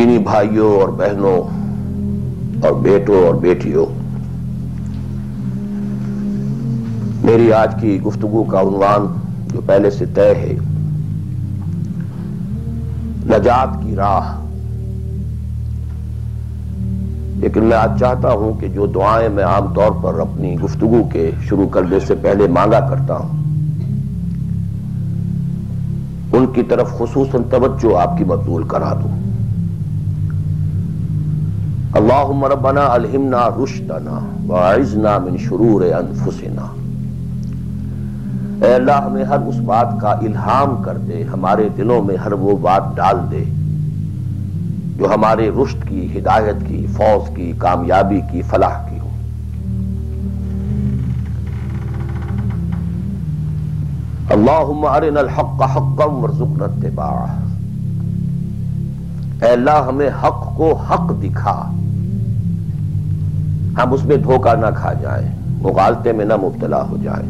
دینی بھائیوں اور بہنوں اور بیٹوں اور بیٹیوں، میری آج کی گفتگو کا عنوان جو پہلے سے طے ہے، نجات کی راہ۔ لیکن میں آج چاہتا ہوں کہ جو دعائیں میں عام طور پر اپنی گفتگو کے شروع کرنے سے پہلے مانگا کرتا ہوں، ان کی طرف خصوصاً توجہ آپ کی مبذول کرا دوں۔ اللہم ربنا الہمنا رشدنا واعذنا من شرور انفسنا۔ اے اللہ ہمیں ہر اس بات کا الہام کر دے، ہمارے دلوں میں ہر وہ بات ڈال دے جو ہمارے رشد کی، ہدایت کی، فوز کی، کامیابی کی، فلاح کی ہو۔ اللہم ارنا الحق حقا وارزقنا اتباعہ۔ اے اللہ ہمیں حق کو حق دکھا، ہم اس میں دھوکہ نہ کھا جائیں، مغالطے میں نہ مبتلا ہو جائیں،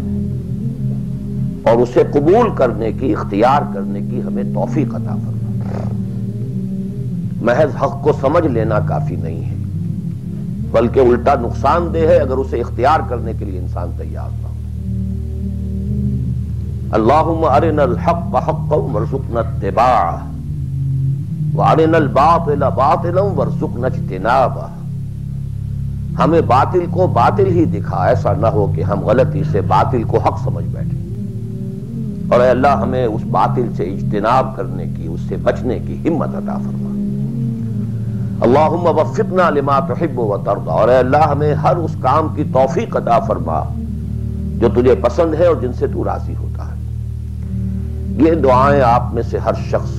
اور اسے قبول کرنے کی، اختیار کرنے کی ہمیں توفیق عطا فرما۔ محض حق کو سمجھ لینا کافی نہیں ہے، بلکہ الٹا نقصان دہ ہے اگر اسے اختیار کرنے کے لیے انسان تیار نہ ہو۔ اللہم ارنا الحق حقا وارزقنا اتباعہ وارنا الباطل باطلا وارزقنا اجتنابہ۔ ہمیں باطل کو باطل ہی دکھا، ایسا نہ ہو کہ ہم غلطی سے باطل کو حق سمجھ بیٹھیں، اور اے اللہ ہمیں اس باطل سے اجتناب کرنے کی، اس سے بچنے کی ہمت عطا فرما۔ اللہم وفقنا لما تحب و ترضی، اور اے اللہ ہمیں ہر اس کام کی توفیق عطا فرما جو تجھے پسند ہے اور جن سے تو راضی ہوتا ہے۔ یہ دعائیں آپ میں سے ہر شخص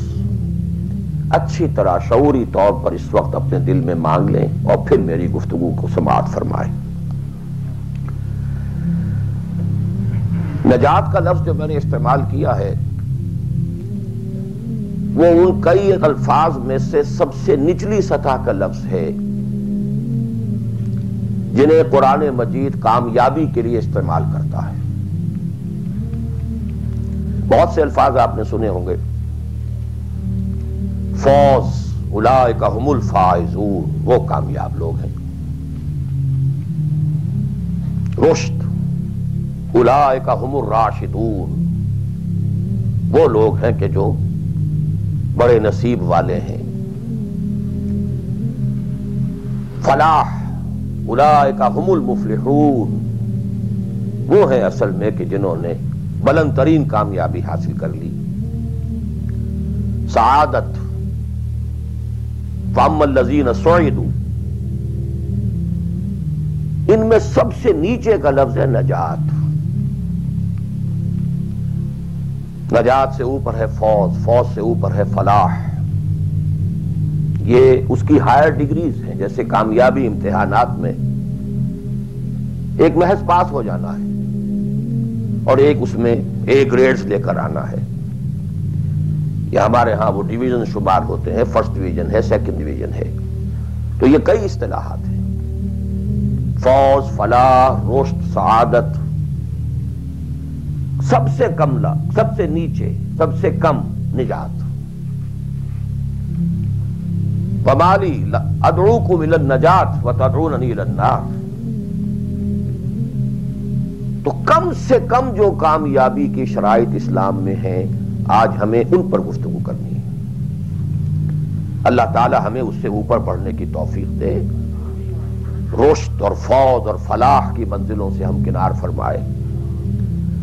اچھی طرح شعوری طور پر اس وقت اپنے دل میں مانگ لیں اور پھر میری گفتگو کو سماعت فرمائیں۔ نجات کا لفظ جو میں نے استعمال کیا ہے وہ ان کئی الفاظ میں سے سب سے نچلی سطح کا لفظ ہے جنہیں قرآن مجید کامیابی کے لیے استعمال کرتا ہے۔ بہت سے الفاظ آپ نے سنے ہوں گے، فوز، اولئک هم الفائزون، وہ کامیاب لوگ ہیں۔ رشد، اولئک هم الراشدون، وہ لوگ ہیں کہ جو بڑے نصیب والے ہیں۔ فلاح، اولئک هم المفلحون، وہ ہیں اصل میں کہ جنہوں نے بلند ترین کامیابی حاصل کر لی۔ سعادت، فَأَمَّا الَّذِينَ سُعِدُوا، ان میں سب سے نیچے کا لفظ ہے نجات۔ نجات سے اوپر ہے فوز، فوز سے اوپر ہے فلاح۔ یہ اس کی ہائر ڈگریز ہیں، جیسے کامیابی امتحانات میں ایک محض پاس ہو جانا ہے اور ایک اس میں اے گریڈز لے کر آنا ہے، یا ہمارے ہاں وہ ڈویژن شمار ہوتے ہیں، فرسٹ ڈویژن ہے، سیکنڈ ڈویژن ہے، تو یہ کئی اصطلاحات ہیں۔ فوز، فلاح، رشد، سعادت، سب سے کم سب سے نیچے، سب سے کم نجات۔ وَمَالِي أَدْعُوكُمْ إِلَى النَّجَاةِ وَتَدْعُونَنِي إِلَى النَّارِ۔ تو کم سے کم جو کامیابی کی شرائط اسلام میں ہیں، آج ہمیں ان پر گفتگو کرنی ہے۔ اللہ تعالی ہمیں اس سے اوپر بڑھنے کی توفیق دے، رشد اور فوز اور فلاح کی منزلوں سے ہم کنار فرمائے۔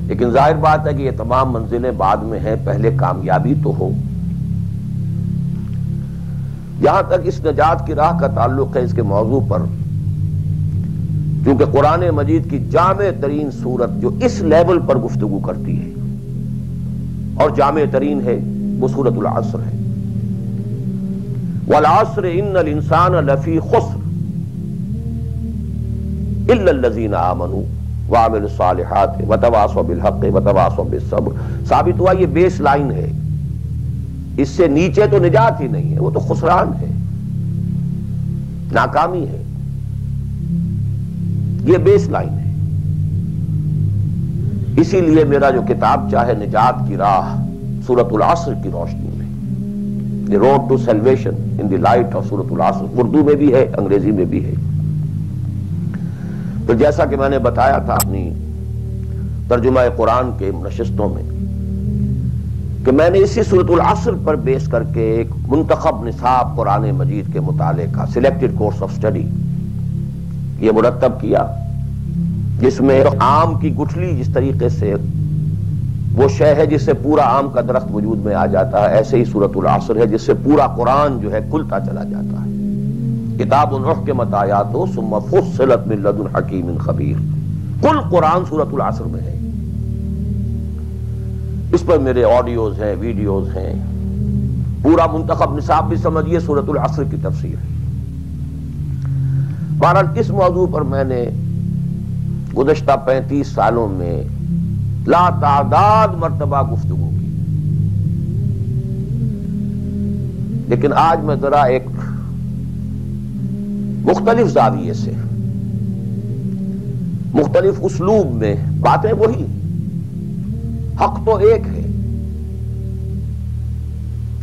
لیکن ظاہر بات ہے کہ یہ تمام منزلیں بعد میں ہیں، پہلے کامیابی تو ہو۔ جہاں تک اس نجات کی راہ کا تعلق ہے، اس کے موضوع پر چونکہ قرآن مجید کی جامع ترین سورت جو اس لیول پر گفتگو کرتی ہے اور جامع ترین ہے، وہ سورۃ العصر ہے۔ والعصر ان الانسان لفی خسر الا الذین آمنوا وعملوا الصالحات وتواصوا بالحق وتواصوا بالصبر۔ ثابت ہوا یہ بیس لائن ہے، اس سے نیچے تو نجات ہی نہیں ہے، وہ تو خسران ہے، ناکامی ہے، یہ بیس لائن ہے۔ اسی لیے میرا جو کتاب چاہے نجات کی راہ سورۃ العصر کی روشنی میں، the road to salvation in the light of سورۃ العصر، اردو میں بھی ہے، انگریزی میں بھی ہے۔ تو جیسا کہ میں نے بتایا تھا اپنی ترجمہ قرآن کے نشستوں میں کہ میں نے اسی سورۃ العصر پر بیس کر کے ایک منتخب نصاب قرآن مجید کے مطالعے کا سلیکٹڈ کورس آف اسٹڈی یہ مرتب کیا، جس میں آم کی گٹھلی جس طریقے سے وہ شے ہے جس سے پورا آم کا درخت وجود میں آ جاتا ہے، ایسے ہی سورۃ العصر ہے جس سے پورا قرآن جو ہے کھلتا چلا جاتا ہے۔ کتاب احکمت آیاتہ ثم فصلت من لدن حکیم خبیر، کل قرآن سورۃ العصر میں ہے۔ اس پر میرے آڈیوز ہیں، ویڈیوز ہیں، پورا منتخب نصاب بھی سمجھیے سورۃ العصر کی تفسیر ہے۔ بہرحال اس موضوع پر میں نے گزشتہ 35 سالوں میں لا تعداد مرتبہ گفتگو کی، لیکن آج میں ذرا ایک مختلف زاویے سے، مختلف اسلوب میں، باتیں وہی، حق تو ایک ہے،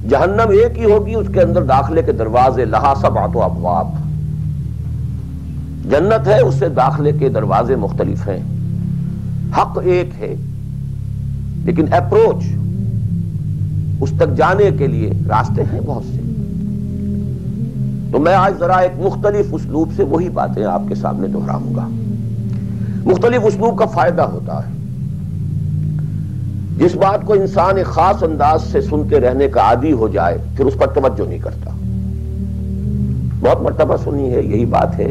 جہنم ایک ہی ہوگی، اس کے اندر داخلے کے دروازے لہا سبعۃ ابواب، جنت ہے اس سے داخلے کے دروازے مختلف ہیں، حق ایک ہے، لیکن اپروچ اس تک جانے کے لیے راستے ہیں بہت سے۔ تو میں آج ذرا ایک مختلف اسلوب سے وہی باتیں آپ کے سامنے دہراؤں گا۔ مختلف اسلوب کا فائدہ ہوتا ہے، جس بات کو انسان ایک خاص انداز سے سنتے رہنے کا عادی ہو جائے پھر اس پر توجہ نہیں کرتا۔ بہت مرتبہ سنی ہے یہی بات ہے،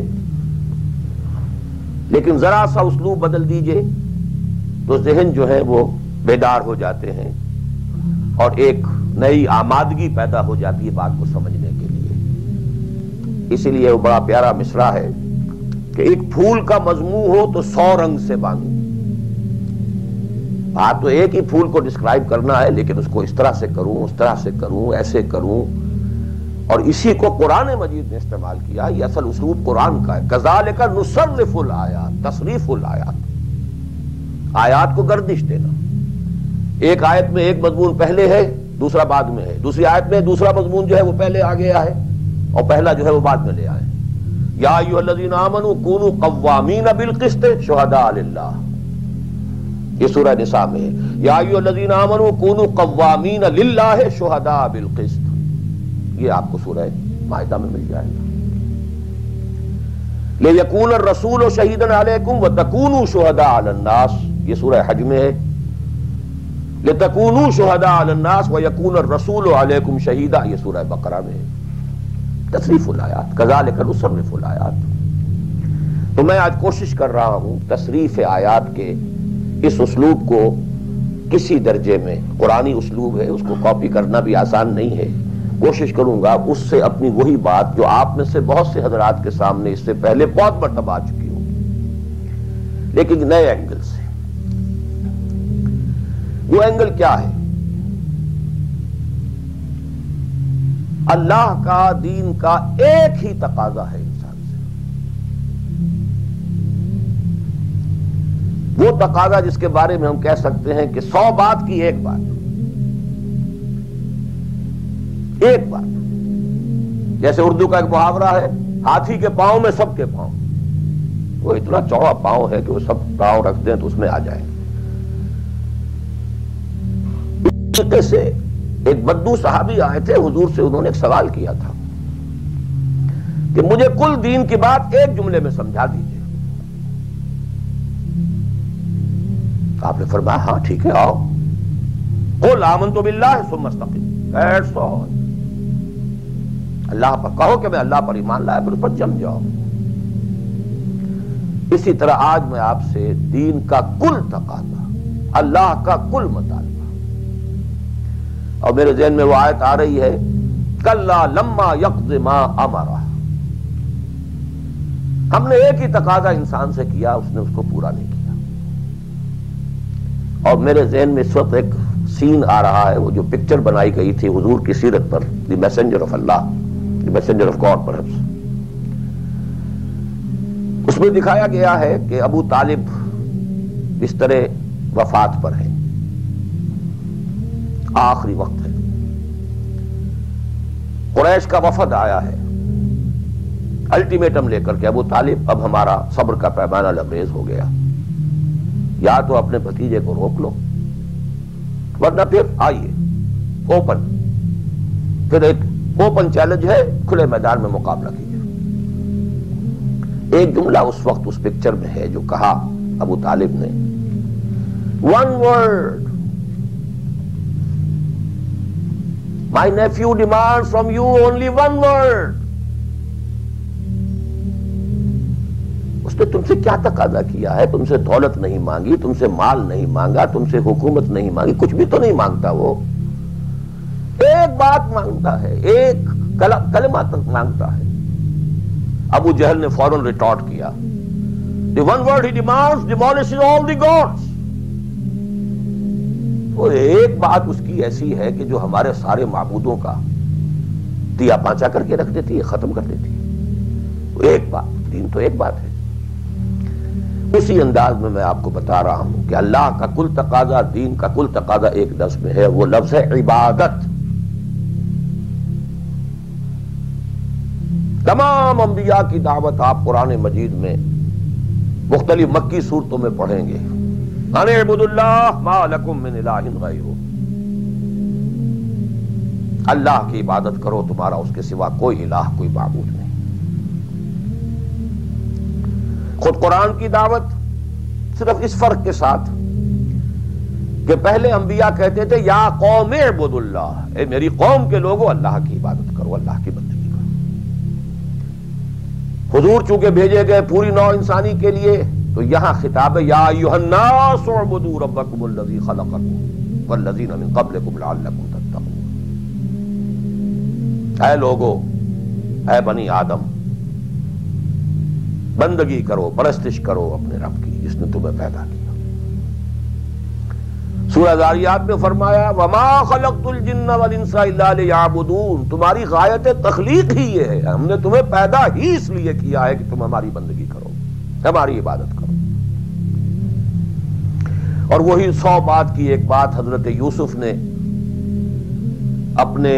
لیکن ذرا سا اسلوب بدل دیجئے تو ذہن جو ہے وہ بیدار ہو جاتے ہیں اور ایک نئی آمادگی پیدا ہو جاتی ہے بات کو سمجھنے کے لیے۔ اسی لیے وہ بڑا پیارا مصرع ہے کہ ایک پھول کا مضمون ہو تو 100 رنگ سے باندھو۔ بات تو ایک ہی پھول کو ڈسکرائب کرنا ہے، لیکن اس کو اس طرح سے کروں، اس طرح سے کروں، ایسے کروں، اور اسی کو قرآن مجید نے استعمال کیا۔ یہ اصل اسلوب قرآن کا ہے، کذالک نصرف الآیات، تصریف الآیات، آیات کو گردش دینا۔ ایک آیت میں ایک مضمون پہلے ہے، دوسرا بعد میں ہے، دوسری آیت میں دوسرا مضمون جو ہے وہ پہلے آ گیا ہے اور پہلا جو ہے وہ بعد میں لے آئے۔ یا ایھا الذین آمنوا کونوا قوامین بالقسط شہداء للہ، یہ سورہ نساء میں ہے۔ یا ایھا الذین آمنوا کونوا قوامین للہ شہداء بالقسط، یہ آپ کو سورہ مائدہ میں مل جائے گا۔ لیکون الرسول شہیدا علیکم وتکونوا شہداء علی الناس، یہ سورہ حج میں ہے۔ لتکونوا شہداء علی الناس ویکون الرسول علیکم شہیدا، یہ سورہ بقرہ میں ہے۔ تصریف الآیات، کذالک نصرف الآیات۔ تو میں آج کوشش کر رہا ہوں تصریف آیات کے اس اسلوب کو کسی درجے میں، قرآنی اسلوب ہے، اس کو کاپی کرنا بھی آسان نہیں ہے، کوشش کروں گا اس سے اپنی وہی بات جو آپ میں سے بہت سے حضرات کے سامنے اس سے پہلے بہت مرتبہ آ چکی ہوں، لیکن نئے اینگل سے۔ وہ اینگل کیا ہے؟ اللہ کا، دین کا ایک ہی تقاضا ہے انسان سے، وہ تقاضا جس کے بارے میں ہم کہہ سکتے ہیں کہ 100 بات کی ایک بات، ایک بات۔ جیسے اردو کا ایک محاورہ ہے، ہاتھی کے پاؤں میں سب کے پاؤں، وہ اتنا چوڑا پاؤں ہے کہ وہ سب پاؤں رکھ دیں تو اس میں آ جائیں۔ اس طرح سے ایک بدو صحابی آئے تھے حضور سے، انہوں نے ایک سوال کیا تھا کہ مجھے کل دین کی بات ایک جملے میں سمجھا دیجئے۔ آپ نے فرمایا ہاں ٹھیک ہے، آؤ، قل آمنت باللہ ثم استقم، that's all، اللہ پر کہو کہ میں اللہ پر ایمان لایا، پھر اس پر جم جاؤ۔ اسی طرح آج میں آپ سے دین کا کل تقاضا، اللہ کا کل مطالبہ، اور میرے ذہن میں وہ آیت آ رہی ہے کلا لما یقض ما امرہ، ہم نے ایک ہی تقاضا انسان سے کیا، اس نے اس کو پورا نہیں کیا۔ اور میرے ذہن میں اس وقت ایک سین آ رہا ہے، وہ جو پکچر بنائی گئی تھی حضور کی سیرت پر، the messenger of Allah, the messenger of God perhaps, اس میں دکھایا گیا ہے کہ ابو طالب بستر وفات پر ہیں، آخری وقت ہے، قریش کا وفد آیا ہے الٹیمیٹم لے کر کے، ابو طالب اب ہمارا صبر کا پیمانہ لبریز ہو گیا، یا تو اپنے بھتیجے کو روک لو ورنہ پھر آئیے اوپن، پھر ایک اوپن چیلنج ہے، کھلے میدان میں مقابلہ کیجیے۔ ایک جملہ اس وقت اس پکچر میں ہے جو کہا ابو طالب نے، one word, my nephew demands from you only one word. اس نے تم سے کیا تقاضا کیا ہے؟ تم سے دولت نہیں مانگی، تم سے مال نہیں مانگا، تم سے حکومت نہیں مانگی، کچھ بھی تو نہیں مانگتا، وہ ایک بات مانگتا ہے، ایک کلمہ تک مانگتا ہے۔ ابو جہل نے فوراً ریٹارٹ کیا، the one word he demands demolishes all the gods. وہ ایک بات اس کی ایسی ہے کہ جو ہمارے سارے معبودوں کا دیا پانچا کر کے رکھ دیتی ہے، ختم کر دیتی ہے۔ وہ ایک بات، دین تو ایک بات ہے۔ اسی انداز میں آپ کو بتا رہا ہوں کہ اللہ کا کل تقاضا، دین کا کل تقاضا ایک لفظ میں ہے، وہ لفظ ہے عبادت۔ تمام انبیاء کی دعوت آپ قرآن مجید میں مختلف مکی سورتوں میں پڑھیں گے، ان اعبدوا اللہ ما لکم من الہ غیرہ، اللہ کی عبادت کرو، تمہارا اس کے سوا کوئی الہ، کوئی معبود نہیں۔ خود قرآن کی دعوت صرف اس فرق کے ساتھ کہ پہلے انبیاء کہتے تھے یا قوم اعبدوا اللہ، اے میری قوم کے لوگوں اللہ کی عبادت کرو، اللہ کی بندگی کرو۔ حضور چونکہ بھیجے گئے پوری نوع انسانی کے لیے، تو یہاں خطاب ہے یا ایھا الناس اعبدوا ربکم الذی خلقکم والذین من قبلکم لعلکم تتقون۔ اے لوگو، اے بنی آدم، بندگی کرو، پرستش کرو اپنے رب کی جس نے تمہیں پیدا کیا۔ سورہ ذاریات میں فرمایا وما خلقت الجن والانس الا لیعبدون، تمہاری غایت تخلیق ہی یہ ہے، ہم نے تمہیں پیدا ہی اس لیے کیا ہے کہ تم ہماری بندگی کرو، ہماری عبادت کرو۔ اور وہی 100 بات کی ایک بات حضرت یوسف نے اپنے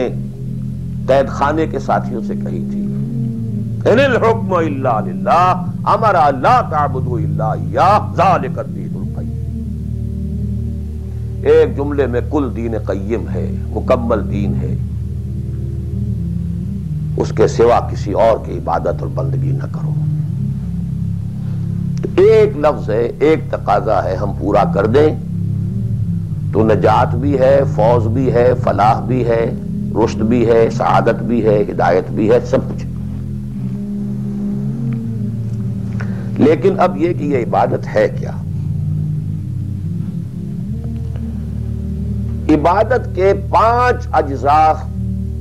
قید خانے کے ساتھیوں سے کہی تھی، ان الحکم الا للہ امر لا تعبدوا الا اياه ذلك الدین القیم۔ ایک جملے میں کل دین قیم ہے، مکمل دین ہے، اس کے سوا کسی اور کی عبادت اور بندگی نہ کرو۔ ایک لفظ ہے، ایک تقاضا ہے، ہم پورا کر دیں تو نجات بھی ہے، فوز بھی ہے، فلاح بھی ہے، رشد بھی ہے، سعادت بھی ہے، ہدایت بھی ہے، سب کچھ۔ لیکن اب یہ کہ یہ عبادت ہے کیا؟ عبادت کے 5 اجزاء،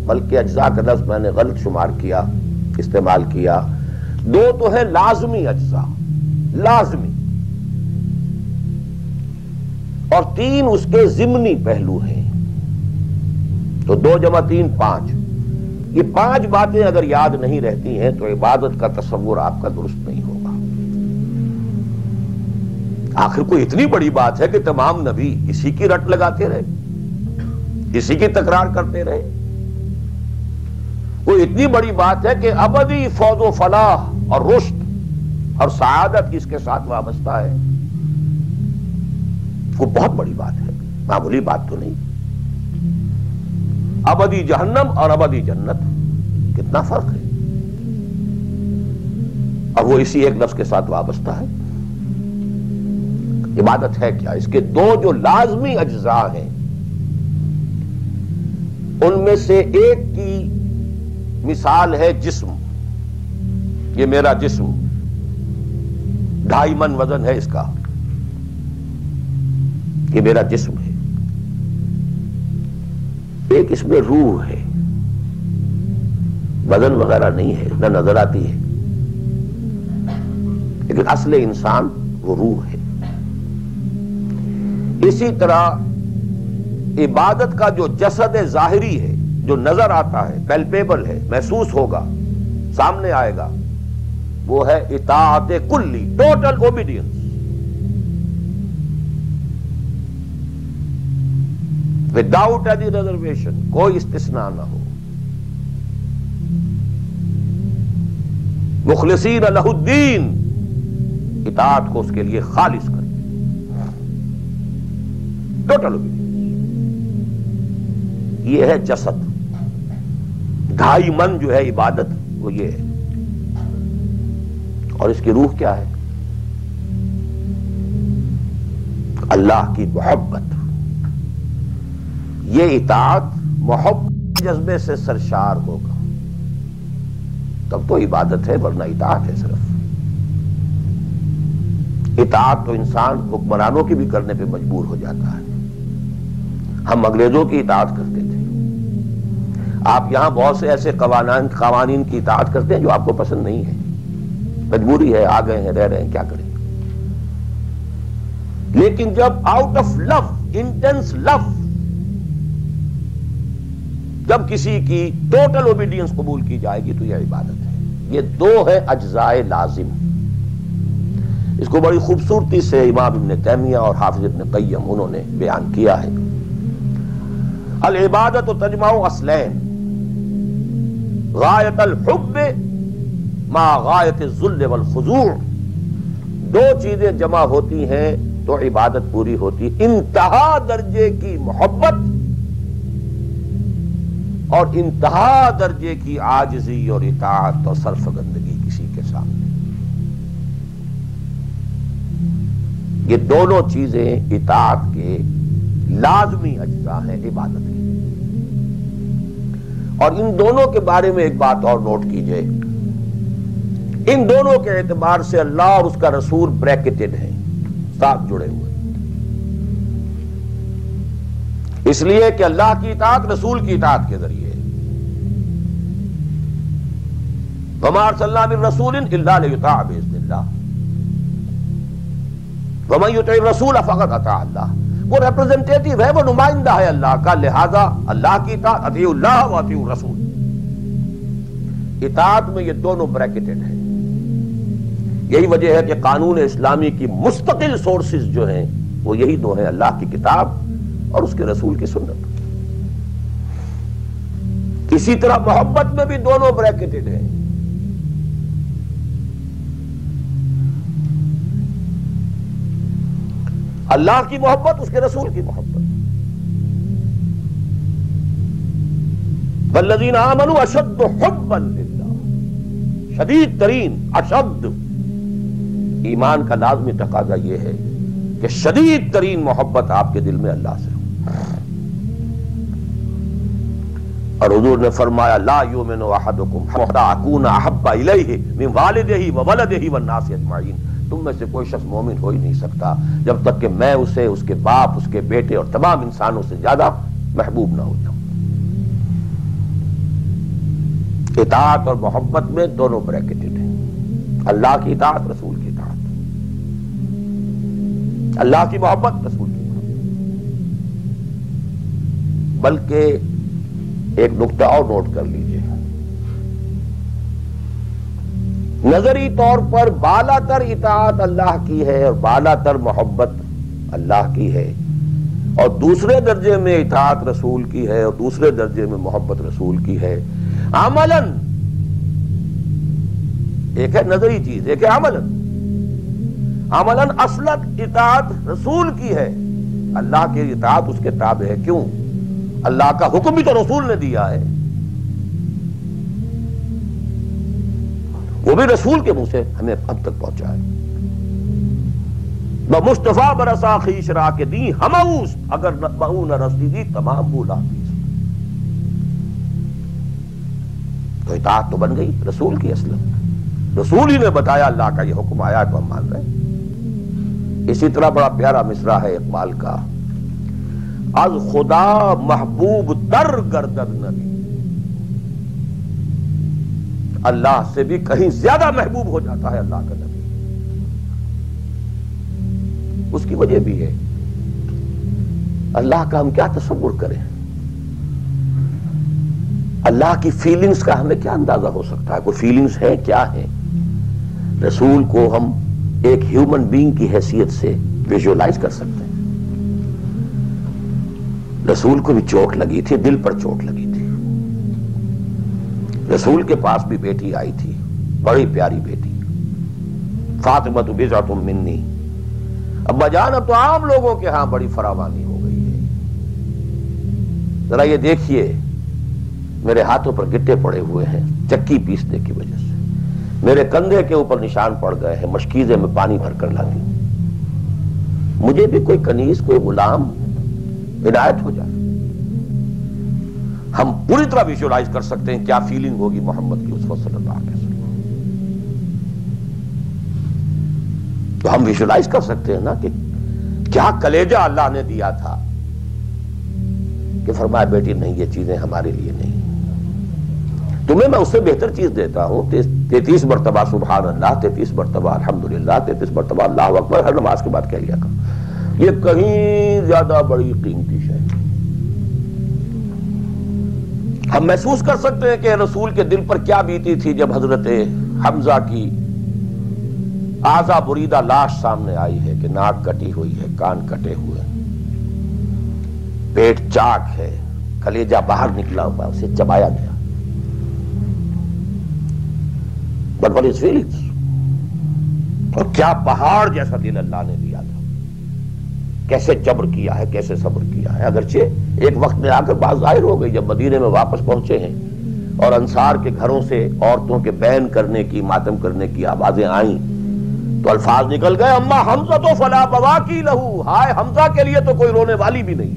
بلکہ اجزاء کا لفظ میں نے غلط شمار کیا، استعمال کیا، 2 تو ہے لازمی اجزاء، لازمی، اور 3 اس کے ضمنی پہلو ہیں، تو 2 جمع 3 5۔ یہ 5 باتیں اگر یاد نہیں رہتی ہیں تو عبادت کا تصور آپ کا درست نہیں ہوگا۔ آخر کوئی اتنی بڑی بات ہے کہ تمام نبی اسی کی رٹ لگاتے رہے، اسی کی تکرار کرتے رہے؟ کوئی اتنی بڑی بات ہے کہ ابدی فوز و فلاح اور رشد اور سعادت اس کے ساتھ وابستہ ہے؟ وہ بہت بڑی بات ہے، معمولی بات تو نہیں۔ ابدی جہنم اور ابدی جنت، کتنا فرق ہے، اور وہ اسی ایک لفظ کے ساتھ وابستہ ہے۔ عبادت ہے کیا؟ اس کے 2 جو لازمی اجزاء ہیں، ان میں سے ایک کی مثال ہے جسم۔ یہ میرا جسم 2.5 من وزن ہے اس کا، یہ میرا جسم ہے۔ ایک اس میں روح ہے، وزن وغیرہ نہیں ہے، نہ نظر آتی ہے، لیکن اصل انسان وہ روح ہے۔ اسی طرح عبادت کا جو جسد ظاہری ہے، جو نظر آتا ہے، پیلپیبل ہے، محسوس ہوگا، سامنے آئے گا، وہ ہے اطاعت کلی، total obedience. Without any reservation, کوئی استثناء نہ ہو۔ مخلصین لہ الدین، اطاعت کو اس کے لیے خالص کریں، ٹوٹل اوبیڈینس۔ یہ ہے جسد، 2.5 من جو ہے عبادت وہ یہ ہے، اور اس کی روح کیا ہے؟ اللہ کی محبت۔ یہ اطاعت محبت جذبے سے سرشار ہوگا تب تو عبادت ہے، ورنہ اطاعت ہے صرف۔ اطاعت تو انسان حکمرانوں کی بھی کرنے پہ مجبور ہو جاتا ہے۔ ہم انگریزوں کی اطاعت کرتے تھے، آپ یہاں بہت سے ایسے قوانین کی اطاعت کرتے ہیں جو آپ کو پسند نہیں ہے، مجبوری ہے، آ گئے ہیں، رہ رہے ہیں، کیا کریں۔ لیکن جب آؤٹ آف لو، انٹینس لو، جب کسی کی ٹوٹل اوبیڈینس قبول کی جائے گی تو یہ عبادت ہے۔ یہ 2 ہے اجزائے لازم۔ اس کو بڑی خوبصورتی سے امام ابن تیمیہ اور حافظ ابن قیم انہوں نے بیان کیا ہے۔ العبادت تجمع اصلین، غایت الحب مع غایت الذل والخضوع۔ 2 چیزیں جمع ہوتی ہیں تو عبادت پوری ہوتی، انتہا درجے کی محبت اور انتہا درجے کی عاجزی اور اطاعت اور سرفگندگی کسی کے سامنے۔ یہ دونوں چیزیں اطاعت کے لازمی اجزاء ہیں عبادت کی۔ اور ان دونوں کے بارے میں ایک بات اور نوٹ کیجئے، ان دونوں کے اعتبار سے اللہ اور اس کا رسول بریکٹڈ ہیں، ساتھ جڑے ہوئے، اس لیے کہ اللہ کی اطاعت رسول کی اطاعت کے ذریعے۔ وَمَا أَرْسَلْنَا مِن رَّسُولٍ إِلَّا لِيُطَاعَ بِإِذْنِ اللَّهِ وَمَن يُطِعِ الرَّسُولَ فَقَدْ أَطَاعَ اللَّهَ۔ وہ ریپرزنٹیٹیو ہے، وہ نمائندہ ہے اللہ کا، لہذا اللہ کی اطاعت، اطیعوا اللہ واطیعوا الرسول۔ اطاعت میں یہ دونوں بریکٹڈ ہیں۔ یہی وجہ ہے کہ قانون اسلامی کی مستقل سورسز جو ہیں وہ یہی 2 ہیں، اللہ کی کتاب اور اس کے رسول کی سنت۔ اسی طرح محبت میں بھی دونوں بریکٹڈ ہیں۔ اللہ کی محبت، اس کے رسول کی محبت۔ والذین آمنوا اشد حبا للہ، شدید ترین، اشد۔ ایمان کا لازمی تقاضا یہ ہے کہ شدید ترین محبت آپ کے دل میں اللہ سے ہو۔ اور حضور نے فرمایا لا یؤمن احدکم حتی اکون احب الیہ من والدہ وولدہ والناس اجمعین۔ تم میں سے کوئی شخص مومن ہو ہی نہیں سکتا جب تک کہ میں اسے، اس کے باپ، اس کے بیٹے اور تمام انسانوں سے زیادہ محبوب نہ ہو جاؤں۔ اطاعت اور محبت میں دونوں بریکٹڈ ہیں، اللہ کی اطاعت، رسول کی اطاعت، اللہ کی محبت، رسول کی محبت۔ بلکہ ایک نقطہ اور نوٹ کر لیجئے، نظری طور پر بالا تر اطاعت اللہ کی ہے اور بالا تر محبت اللہ کی ہے، اور دوسرے درجے میں اطاعت رسول کی ہے اور دوسرے درجے میں محبت رسول کی ہے۔ عملاً ایک ہے نظری چیز، ایک ہے عملاً۔ عملاً اصلت اطاعت رسول کی ہے، اللہ کی اطاعت اس کے تابع ہے۔ کیوں؟ اللہ کا حکم بھی تو رسول نے دیا ہے، وہ بھی رسول کے منہ سے ہمیں اب تک پہنچا ہے۔ مصطفیٰ برسا خیش را کے دی ہماؤس، اگر بہو نہ رسیدی تمام بولا۔ تو اطاعت تو بن گئی رسول کی اصل، رسول ہی نے بتایا اللہ کا یہ حکم آیا تو ہم مان رہے ہیں۔ اسی طرح بڑا پیارا مصرع ہے اقبال کا، از خدا محبوب تر گردد نبی، اللہ سے بھی کہیں زیادہ محبوب ہو جاتا ہے اللہ کا نبی۔ اس کی وجہ بھی ہے، اللہ کا ہم کیا تصور کریں، اللہ کی فیلنگز کا ہمیں کیا اندازہ ہو سکتا ہے؟ کوئی فیلنگز ہے کیا ہے؟ رسول کو ہم ایک ہیومن بینگ کی حیثیت سے ویژولائز کر سکتے ہیں۔ رسول کو بھی چوٹ لگی تھی، دل پر چوٹ لگی تھی۔ رسول کے پاس بھی بیٹی آئی تھی، بڑی پیاری بیٹی فاطمہ تو بضعۃ منی. ابا جان اب تو عام لوگوں کے ہاں بڑی فراوانی ہو گئی ہے. ذرا یہ دیکھیے میرے ہاتھوں پر گٹے پڑے ہوئے ہیں چکی پیسنے کی وجہ سے, میرے کندھے کے اوپر نشان پڑ گئے ہیں, مشکیزے میں پانی بھر کر لاتی ہوں. مجھے بھی کوئی کنیز کوئی غلام عنایت ہو جائے. ہم پوری طرح ویژوائز کر سکتے ہیں کیا فیلنگ ہوگی محمد کی اسوہ صلی اللہ علیہ وسلم. تو ہم ویژوائز کر سکتے ہیں نا کہ کیا کلیجہ اللہ نے دیا تھا کہ فرمایا بیٹی نہیں یہ چیزیں ہمارے لیے نہیں, تمہیں میں اس سے بہتر چیز دیتا ہوں. 33 مرتبہ سبحان اللہ, 33 مرتبہ الحمدللہ, 33 مرتبہ اللہ اکبر ہر نماز کے بعد کہہ لیا کر. یہ کہیں زیادہ بڑی قیمتی شے. ہم محسوس کر سکتے ہیں کہ رسول کے دل پر کیا بیتی تھی جب حضرت حمزہ کی اعضا بریدہ لاش سامنے آئی ہے کہ ناک کٹی ہوئی ہے, کان کٹے ہوئے, پیٹ چاک ہے, کلیجہ باہر نکلا ہوا, اسے چبایا گیا. But what is feelings? اور کیا پہاڑ جیسا دل اللہ نے دیا تھا, کیسے جبر کیا ہے, کیسے صبر کیا ہے. اگرچہ ایک وقت میں آ کر بات ظاہر ہو گئی جب مدینے میں واپس پہنچے ہیں اور انصار کے گھروں سے عورتوں کے بین کرنے کی, ماتم کرنے کی آوازیں آئیں تو الفاظ نکل گئے اما حمزہ تو فلا بواکی لہو, ہائے حمزہ کے لیے تو کوئی رونے والی بھی نہیں.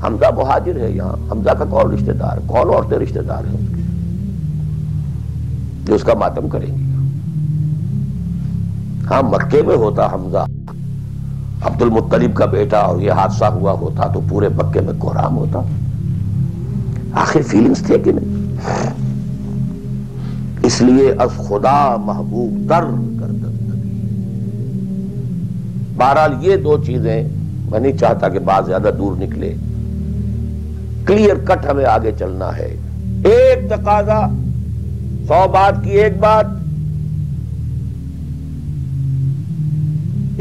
حمزہ مہاجر ہے یہاں, حمزہ کا کون رشتہ دار, کون عورتیں رشتہ دار ہیں اس کے جو اس کا ماتم کریں گی. ہاں مکے میں ہوتا حمزہ عبد المطلب کا بیٹا اور یہ حادثہ ہوا ہوتا تو پورے مکے میں کوہرام ہوتا. آخر فیلنگز تھے کہ نہیں. اس لیے از خدا محبوب در گردن لگی. بہرحال یہ دو چیزیں میں نہیں چاہتا کہ بات زیادہ دور نکلے, کلیئر کٹ ہمیں آگے چلنا ہے. ایک تقاضا 100 بات کی ایک بات,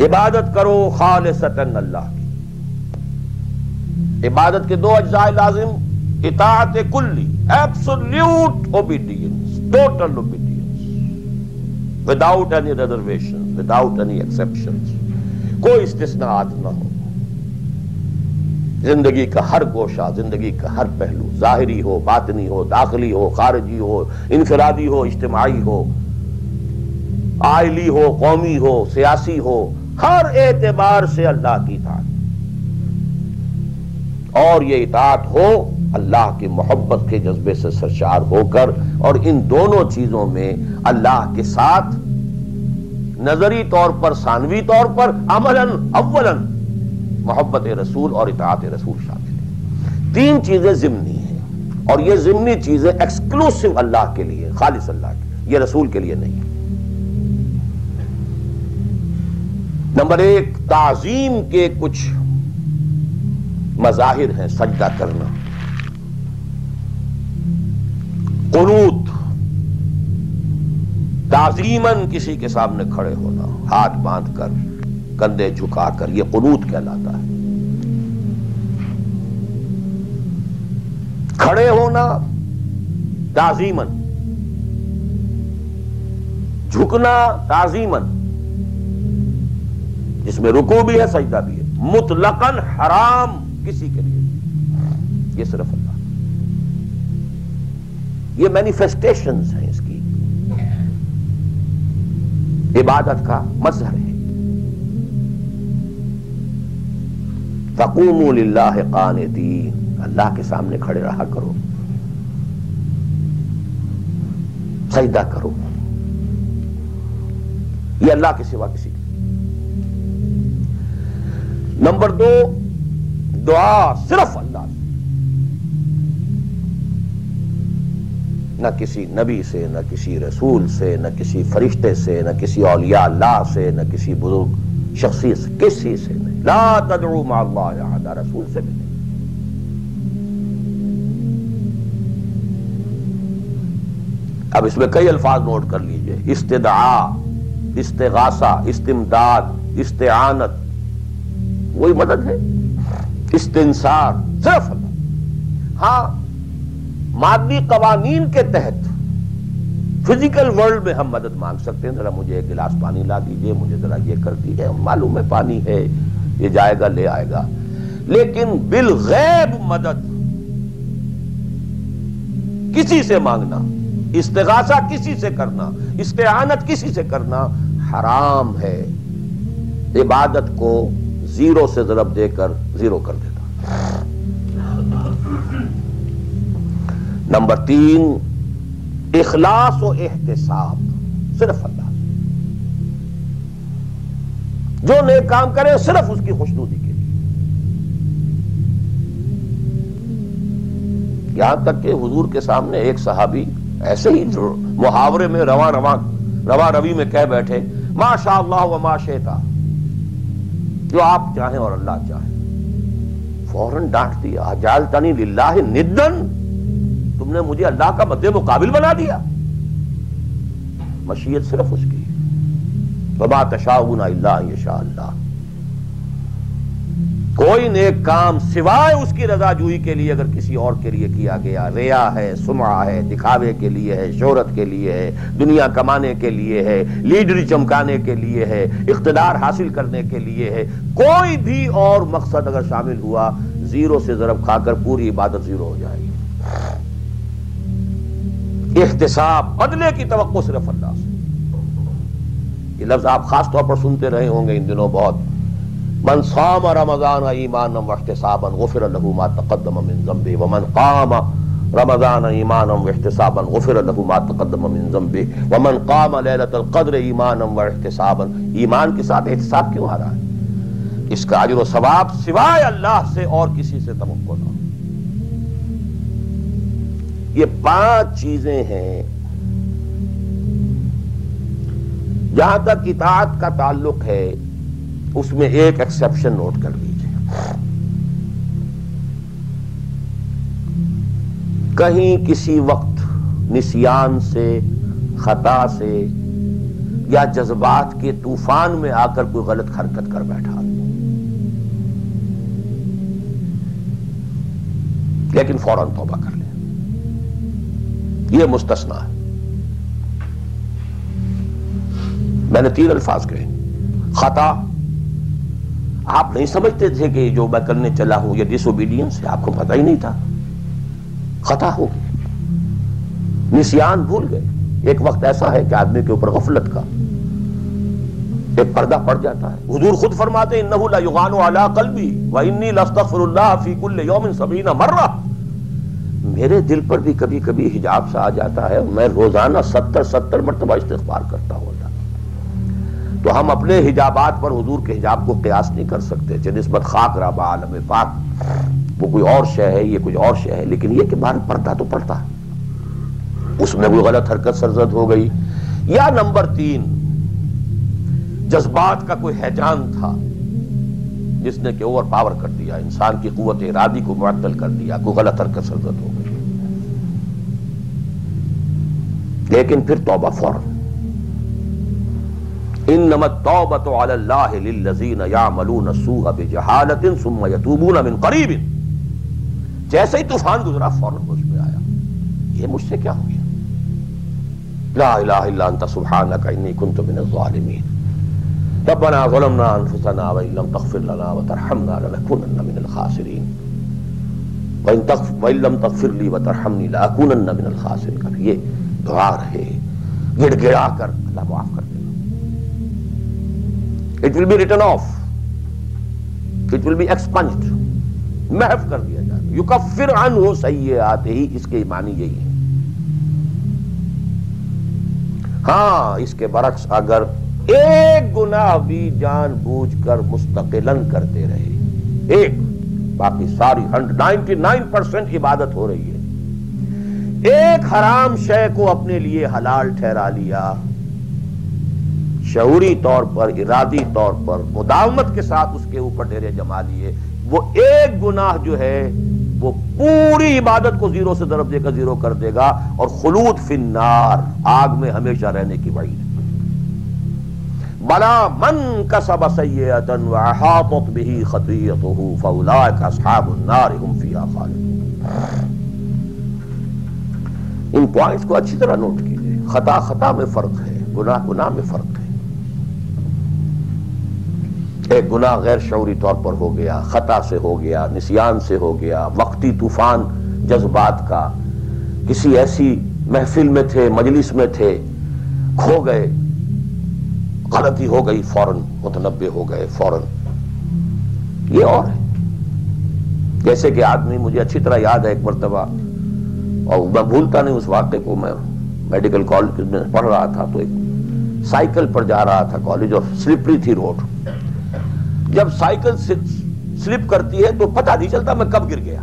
عبادت کرو خالصتاً اللہ کی. عبادت کے 2 اجزاء لازم, اطاعت کلی absolute obedience, total obedience without any reservation, without any exceptions, کوئی استثناءات نہ ہو. زندگی کا ہر گوشہ, زندگی کا ہر پہلو, ظاہری ہو, باطنی ہو, داخلی ہو, خارجی ہو, انفرادی ہو, اجتماعی ہو, عائلی ہو, قومی ہو, سیاسی ہو, ہر اعتبار سے اللہ کی اطاعت. اور یہ اطاعت ہو اللہ کی محبت کے جذبے سے سرشار ہو کر, اور ان دونوں چیزوں میں اللہ کے ساتھ نظری طور پر, ثانوی طور پر, عملاً اولاً محبت رسول اور اطاعت رسول شامل ہے. 3 چیزیں ضمنی ہیں, اور یہ ضمنی چیزیں ایکسکلوسیو اللہ کے لیے, خالص اللہ کے لیے, یہ رسول کے لیے نہیں. نمبر 1, تعظیم کے کچھ مظاہر ہیں. سجدہ کرنا, قنوت, تعظیماً کسی کے سامنے کھڑے ہونا, ہاتھ باندھ کر, کندھے جھکا کر, یہ قنوت کہلاتا ہے. کھڑے ہونا تعظیماً, جھکنا تعظیماً, جس میں رکوع بھی ہے سجدہ بھی ہے, مطلقاً حرام کسی کے لیے, یہ صرف اللہ. یہ مینیفیسٹیشنز ہیں اس کی, عبادت کا مظہر ہے. فَقُومُوا لِلَّهِ قَانِتِينَ, اللہ کے سامنے کھڑے رہا کرو, سجدہ کرو. یہ اللہ کے سوا کسی کے. نمبر 2, دعا صرف اللہ سے, نہ کسی نبی سے, نہ کسی رسول سے, نہ کسی فرشتے سے, نہ کسی اولیاء اللہ سے, نہ کسی بزرگ شخصیت سے, کسی سے نہیں. لا تدعو مع اللہ احدا, رسول سے بھی نہیں. اب اس میں کئی الفاظ نوٹ کر لیجئے. استدعاء, استغاثہ, استمداد, استعانت, وہی مدد ہے. استنصار, صرف اللہ. ہاں مادی قوانین کے تحت فزیکل ورلڈ میں ہم مدد مانگ سکتے ہیں، ذرا مجھے ایک گلاس پانی لا دیجئے، مجھے ذرا یہ کر دیجئے، معلوم ہے پانی ہے، یہ جائے گا لے آئے گا. لیکن بالغیب مدد کسی سے مانگنا، استغاثہ کسی سے کرنا، استعانت کسی سے کرنا حرام ہے. عبادت کو زیرو سے ضرب دے کر زیرو کر دیتا. نمبر 3، اخلاص و احتساب، صرف اللہ. جو نیک کام کرے صرف اس کی خوشنودی کے لیے. یہاں تک کہ حضور کے سامنے ایک صحابی ایسے ہی محاورے میں رواں روی میں کہہ بیٹھے ما شاء اللہ و ما شئت، جو آپ چاہیں اور اللہ چاہے. فوراً ڈانٹ دیا اجعلتنی للہ ندن، تم نے مجھے اللہ کا مد مقابل بنا دیا. مشیت صرف اس کی. وما تشاءون الا ان یشاء اللہ. کوئی نیک کام سوائے اس کی رضا جوئی کے لیے اگر کسی اور کے لیے کیا گیا، ریا ہے، سمعہ ہے، دکھاوے کے لیے ہے، شہرت کے لیے ہے، دنیا کمانے کے لیے ہے، لیڈری چمکانے کے لیے ہے، اقتدار حاصل کرنے کے لیے ہے، کوئی بھی اور مقصد اگر شامل ہوا، زیرو سے ضرب کھا کر پوری عبادت زیرو ہو جائے گی. احتساب، بدلے کی توقع صرف اللہ سے. یہ لفظ آپ خاص طور پر سنتے رہے ہوں گے ان دنوں بہت. من صام رمضان ایمانا واحتسابا غفر له ما تقدم من ذنبه ومن قام رمضان ایمانا واحتسابا غفر له ما تقدم من ذنبه ومن قام ليلة القدر ایمانا واحتسابا. ایمان کے ساتھ احتساب کیوں آ رہا ہے؟ اس کا اجر و ثواب سوائے اللہ سے اور کسی سے توقع نہ. یہ 5 چیزیں ہیں. جہاں تک اطاعت کا تعلق ہے اس میں ایک ایکسیپشن نوٹ کر لیجیے. کہیں کسی وقت نسیان سے، خطا سے یا جذبات کے طوفان میں آ کر کوئی غلط حرکت کر بیٹھا، لیکن فوراً توبہ کر لیں. یہ مستثنیٰ ہے. میں نے 3 الفاظ کہے. خطا، آپ نہیں سمجھتے تھے کہ جو میں کرنے چلا ہوں یہ ڈس اوبیڈینس ہے، آپ کو پتہ ہی نہیں تھا، خطا ہو گئی. نسیان، بھول گئے. ایک وقت ایسا ہے کہ آدمی کے اوپر غفلت کا ایک پردہ پڑ جاتا ہے. حضور خود فرماتے انہ لا یغان علی قلبی وانی لاستغفر اللہ فی کل یوم 70 مرہ. میرے دل پر بھی کبھی کبھی حجاب سا آ جاتا ہے، میں روزانہ 70 مرتبہ استغفار کرتا ہوں. تو ہم اپنے حجابات پر حضور کے حجاب کو قیاس نہیں کر سکتے. نسبت خاک رہا عالم پاک، وہ کوئی اور شے ہے، یہ کچھ اور شے ہے. لیکن یہ کہ باہر پڑتا تو پڑتا ہے، اس میں کوئی غلط حرکت سرزد ہو گئی. یا نمبر 3، جذبات کا کوئی ہیجان تھا جس نے کہ اوور پاور کر دیا، انسان کی قوت ارادی کو معطل کر دیا، کوئی غلط حرکت سرزد ہو گئی. لیکن پھر توبہ فوراً. انما التوبۃ علی اللہ للذین یعملون السوء بجہالۃ ثم یتوبون من قریب. جیسے ہی طوفان گزرا فوراً مجھ پہ آیا، یہ مجھ سے کیا ہو گیا؟ لا الہ الا انت سبحانک انی کنت من الظالمین. ربنا ظلمنا انفسنا وان لم تغفر لنا وترحمنا لنکونن من الخاسرین وان لم تغفر لی وترحمنی لاکونن من الخاسرین. اب یہ دعا رہے، گڑ گڑا کر اللہ معاف کر دے. It will be written off. It will be expunged. محو کر دیا جائے. یکفر عنہ سیئاتہ، اس کے معنی یہی ہے. ہاں اس کے برعکس اگر ایک گناہ بھی جان بوجھ کر مستقلاً کرتے رہے، ایک، باقی ساری 99% عبادت ہو رہی ہے، ایک حرام شے کو اپنے لیے حلال ٹھہرا لیا، شعوری طور پر، ارادی طور پر، مداومت کے ساتھ اس کے اوپر ڈیرے جما لیے، وہ ایک گناہ جو ہے وہ پوری عبادت کو زیرو سے ضرب دے کر زیرو کر دے گا، اور خلود فی النار، آگ میں ہمیشہ رہنے کی وعید. بلا من کسب سیئۃ واحاطت بہ خطیئتہ فاولئک اصحاب النار هم فیہا خالدون. ان پوائنٹس کو اچھی طرح نوٹ کیجئے. خطا خطا میں فرق ہے، گناہ گناہ میں فرق ہے. ایک گناہ غیر شعوری طور پر ہو گیا، خطا سے ہو گیا، نسیان سے ہو گیا، وقتی طوفان جذبات کا، کسی ایسی محفل میں تھے، مجلس میں تھے، کھو گئے، غلطی ہو گئی، فوراً متنبہ ہو گئے فوراً. یہ اور ہے. جیسے کہ آدمی، مجھے اچھی طرح یاد ہے ایک مرتبہ، اور میں بھولتا نہیں اس واقعے کو، میں میڈیکل کالج میں پڑھ رہا تھا تو ایک سائیکل پر جا رہا تھا کالج، اور سلپری تھی روڈ. جب سائیکل سلپ کرتی ہے تو پتہ نہیں چلتا میں کب گر گیا.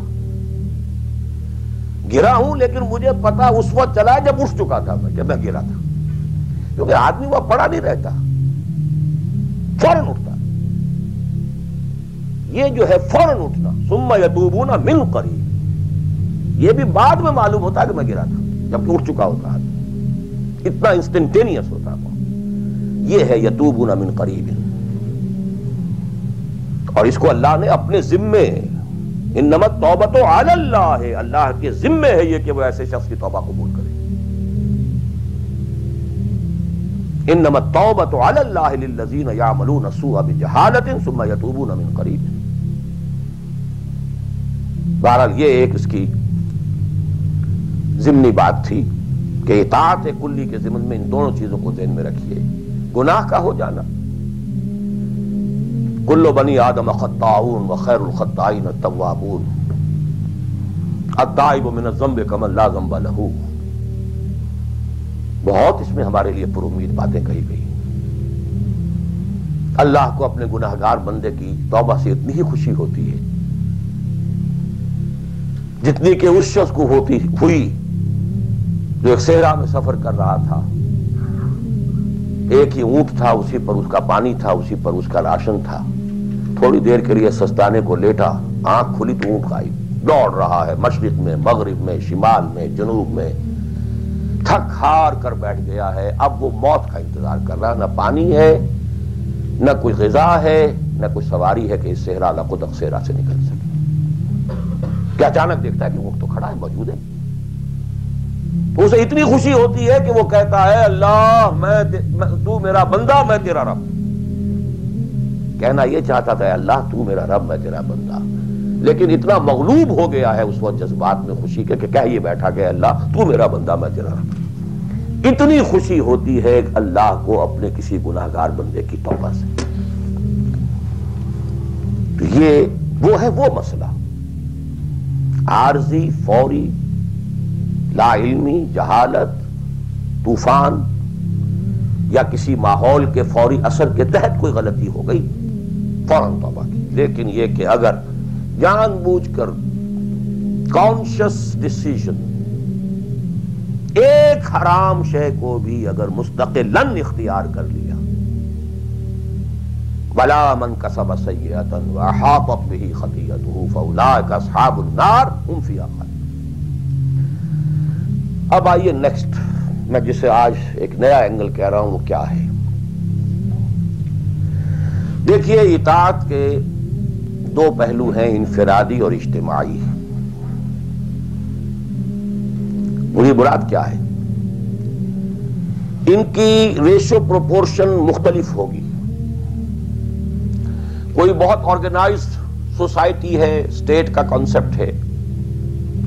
گرا ہوں لیکن مجھے پتا اس وقت چلا جب اٹھ چکا تھا میں، جب میں گرا تھا. کیونکہ آدمی وہ پڑا نہیں رہتا، فوراً اٹھتا. یہ جو ہے فوراً اٹھنا، ثم یتوبون من قریب، یہ بھی بعد میں معلوم ہوتا کہ میں گرا تھا، جبکہ اٹھ چکا ہوتا. اتنا انسٹنٹینیس ہوتا وہ. یہ ہے یتوبون من قریب. اور اس کو اللہ نے اپنے ذمے، انما التوبۃ علی اللہ، اللہ کے ذمے ہے یہ کہ وہ ایسے شخص کی توبہ قبول کرے. انما التوبۃ علی اللہ للذین یعملون السوء بجہالۃ ثم یتوبون من قریب. بہرحال یہ ایک اس کی ضمنی بات تھی کہ اطاعت کلی کے ضمن میں ان دونوں چیزوں کو ذہن میں رکھیے. گناہ کا ہو جانا، کل بنی آدم خطاؤون وخیر الخطائین التوابون، التائب من الذنب کمن لا ذنب لہ. بہت اس میں ہمارے لیے پر امید باتیں کہی گئی. اللہ کو اپنے گناہگار بندے کی توبہ سے اتنی ہی خوشی ہوتی ہے جتنی کہ اس شخص کو ہوئی جو ایک صحرا میں سفر کر رہا تھا. ایک ہی اونٹ تھا، اسی پر اس کا پانی تھا، اسی پر اس کا راشن تھا. تھوڑی دیر کے لیے سستانے کو لیٹا، آنکھ کھلی تو اونٹ غائب. دوڑ رہا ہے مشرق میں، مغرب میں، شمال میں، جنوب میں، تھک ہار کر بیٹھ گیا ہے. اب وہ موت کا انتظار کر رہا، نہ پانی ہے، نہ کوئی غذا ہے، نہ کوئی سواری ہے کہ اس صحرا لقدق صحرا سے نکل سکے. کہ اچانک دیکھتا ہے کہ اونٹ تو کھڑا ہے، موجود ہے. تو اسے اتنی خوشی ہوتی ہے کہ وہ کہتا ہے اللہ تو میرا بندہ، میں تیرا رب. کہنا یہ چاہتا تھا اللہ تو میرا رب، میں تیرا بندہ، لیکن اتنا مغلوب ہو گیا ہے اس وقت جذبات میں خوشی کے کہ کہہ یہ بیٹھا کہ اللہ تو میرا بندہ، میں تیرا رب. اتنی خوشی ہوتی ہے اللہ کو اپنے کسی گناہگار بندے کی توبہ سے. تو یہ وہ ہے وہ مسئلہ عارضی، فوری، لا علمی، جہالت، طوفان یا کسی ماحول کے فوری اثر کے تحت کوئی غلطی ہو گئی، فوراً توبہ کی. لیکن یہ کہ اگر جان بوجھ کر کانشس ڈیسیژن ایک حرام شے کو بھی اگر مستقلاً اختیار کر لیا، بلا من کسب سیئۃ واحاطت به خطیئته فاولئک اصحاب النار هم فیہا خالدون. اب آئیے نیکسٹ، میں جسے آج ایک نیا اینگل کہہ رہا ہوں وہ کیا ہے. دیکھیے اطاعت کے دو پہلو ہیں، انفرادی اور اجتماعی. مجھے مراد کیا ہے؟ ان کی ریشو پروپورشن مختلف ہوگی. کوئی بہت آرگنائزڈ سوسائٹی ہے، اسٹیٹ کا کانسیپٹ ہے،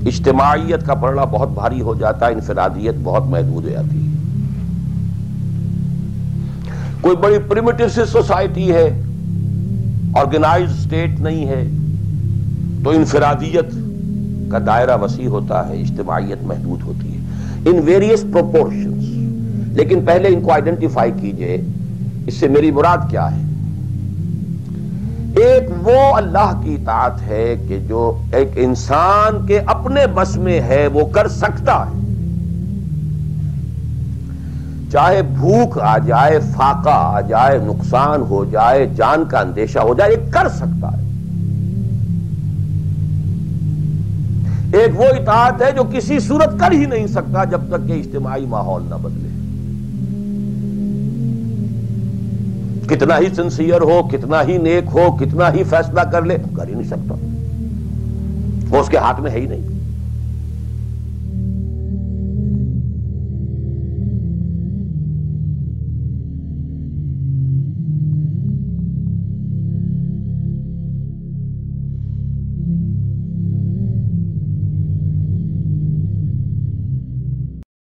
اجتماعیت کا پڑھنا بہت بھاری ہو جاتا ہے، انفرادیت بہت محدود ہو جاتی ہے. کوئی بڑی پریمیٹیو سی سوسائٹی ہے، آرگنائزڈ اسٹیٹ نہیں ہے، تو انفرادیت کا دائرہ وسیع ہوتا ہے، اجتماعیت محدود ہوتی ہے. In various proportions. لیکن پہلے ان کو آئیڈینٹیفائی کیجئے، اس سے میری مراد کیا ہے. ایک وہ اللہ کی اطاعت ہے کہ جو ایک انسان کے اپنے بس میں ہے، وہ کر سکتا ہے. چاہے بھوک آ جائے، فاقہ آ جائے، نقصان ہو جائے، جان کا اندیشہ ہو جائے، یہ کر سکتا ہے. ایک وہ اطاعت ہے جو کسی صورت کر ہی نہیں سکتا جب تک کہ اجتماعی ماحول نہ بدلے. کتنا ہی سنسیئر ہو، کتنا ہی نیک ہو، کتنا ہی فیصلہ کر لے، کر ہی نہیں سکتا. وہ اس کے ہاتھ میں ہے ہی نہیں.